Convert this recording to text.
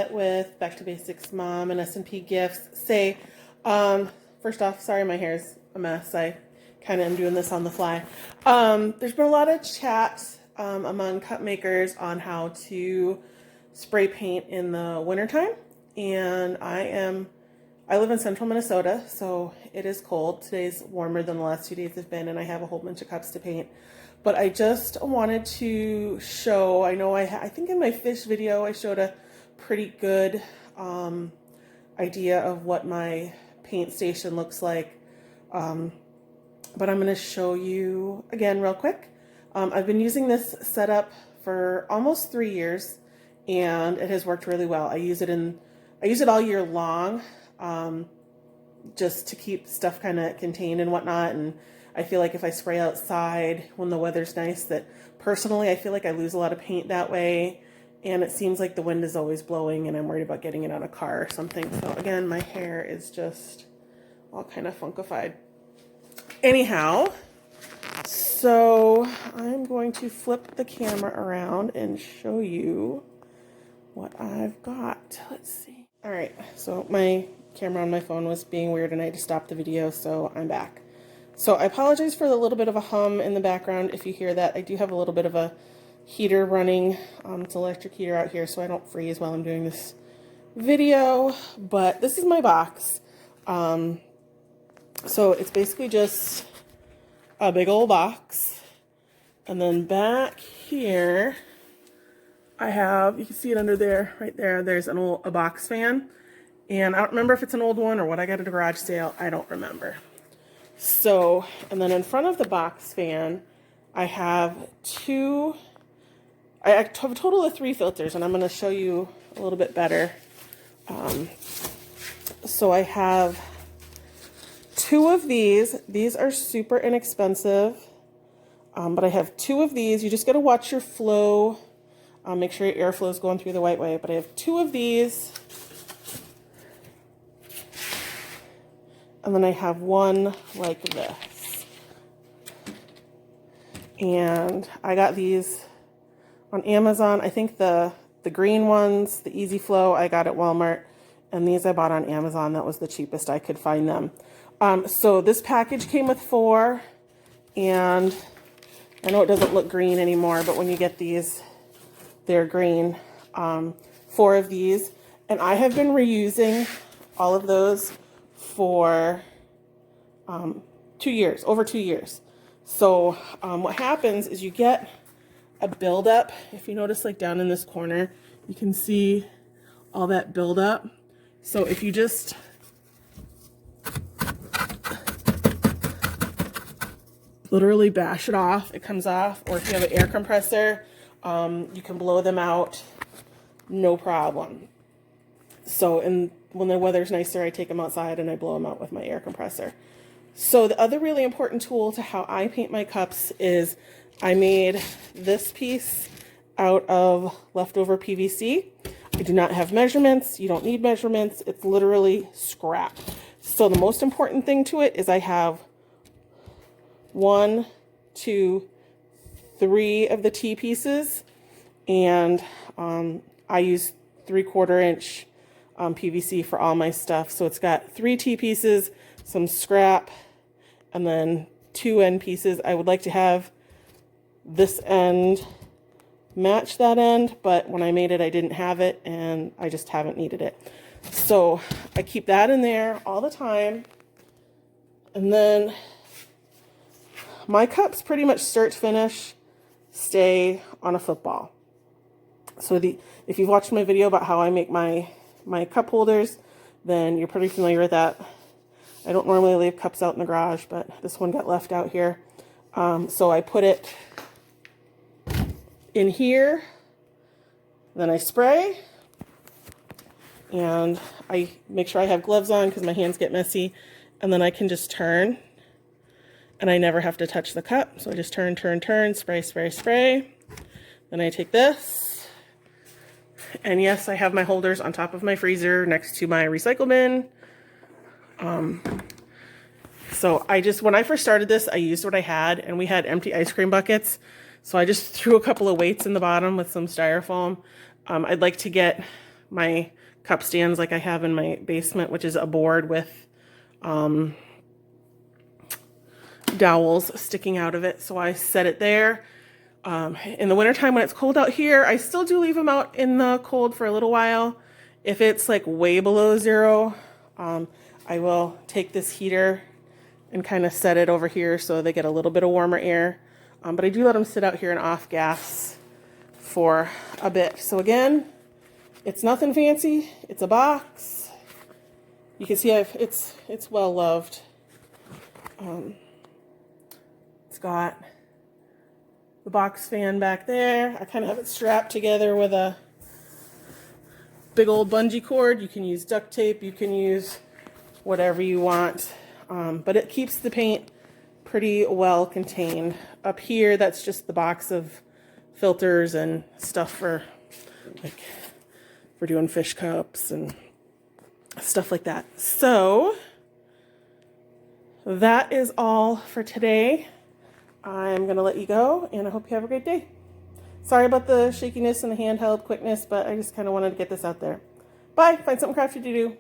Charlotte with Back to Basics Mom and S&P Gifts. First off, sorry my hair's a mess. I kind of am doing this on the fly. There's been a lot of chat among cup makers on how to spray paint in the wintertime. And I live in central Minnesota, so it is cold. Today's warmer than the last 2 days have been, and I have a whole bunch of cups to paint. But I just wanted to show, I think in my fish video I showed a pretty good idea of what my paint station looks like. But I'm going to show you again real quick. I've been using this setup for almost 3 years, and it has worked really well. I use it all year long, just to keep stuff kind of contained and whatnot. And I feel like if I spray outside when the weather's nice, that personally I feel like I lose a lot of paint that way. And it seems like the wind is always blowing and I'm worried about getting it on a car or something. So again, my hair is just all kind of funkified. Anyhow, so I'm going to flip the camera around and show you what I've got. Let's see. All right, so my camera on my phone was being weird and I had to stop the video, so I'm back. So I apologize for the little bit of a hum in the background if you hear that. I do have a little bit of a heater running. It's an electric heater out here so I don't freeze while I'm doing this video. But this is my box. So it's basically just a big old box. And then back here, I have, you can see it under there, right there, there's a box fan. And I don't remember if it's an old one or what I got at a garage sale. I don't remember. So, and then in front of the box fan, I have I have a total of 3 filters, and I'm going to show you a little bit better. So I have 2 of these. These are super inexpensive, but I have 2 of these. You just got to watch your flow. Make sure your airflow is going through the right way. But I have 2 of these. And then I have one like this. And I got these on Amazon. I think the green ones, the Easy Flow, I got at Walmart. And these I bought on Amazon. That was the cheapest I could find them. So this package came with 4. And I know it doesn't look green anymore, but when you get these, they're green. 4 of these. And I have been reusing all of those for 2 years, over 2 years. So what happens is you get a buildup. If you notice, like down in this corner, you can see all that buildup. So if you just literally bash it off, it comes off. Or if you have an air compressor, you can blow them out, no problem. So, when the weather's nicer, I take them outside and I blow them out with my air compressor. So the other really important tool to how I paint my cups is I made this piece out of leftover PVC. I do not have measurements. You don't need measurements. It's literally scrap. So the most important thing to it is I have 1, 2, 3 of the T pieces, and I use 3/4 inch PVC for all my stuff. So it's got 3 T pieces, some scrap, and then 2 end pieces. I would like to have this end match that end, but when I made it, I didn't have it, and I just haven't needed it. So I keep that in there all the time. And then my cups pretty much start to finish stay on a football. So if you've watched my video about how I make my cup holders, then you're pretty familiar with that. I don't normally leave cups out in the garage, but this one got left out here. So I put it in here, then I spray, and I make sure I have gloves on because my hands get messy, and then I can just turn, and I never have to touch the cup. So I just turn, spray, spray, spray. Then I take this, and yes, I have my holders on top of my freezer next to my recycle bin. So when I first started this, I used what I had, and we had empty ice cream buckets. So I just threw a couple of weights in the bottom with some styrofoam. I'd like to get my cup stands like I have in my basement, which is a board with dowels sticking out of it. So I set it there. In the wintertime when it's cold out here, I still do leave them out in the cold for a little while. If it's like way below 0, I will take this heater and kind of set it over here so they get a little bit of warmer air. But I do let them sit out here in off gas for a bit. So again, it's nothing fancy. It's a box. You can see it's well loved. It's got the box fan back there. I kind of have it strapped together with a big old bungee cord. You can use duct tape. You can use whatever you want. But it keeps the paint pretty well contained. Up here, that's just the box of filters and stuff for doing fish cups and stuff like that. So that is all for today. I'm going to let you go, and I hope you have a great day. Sorry about the shakiness and the handheld quickness, but I just kind of wanted to get this out there. Bye. Find something crafty to do.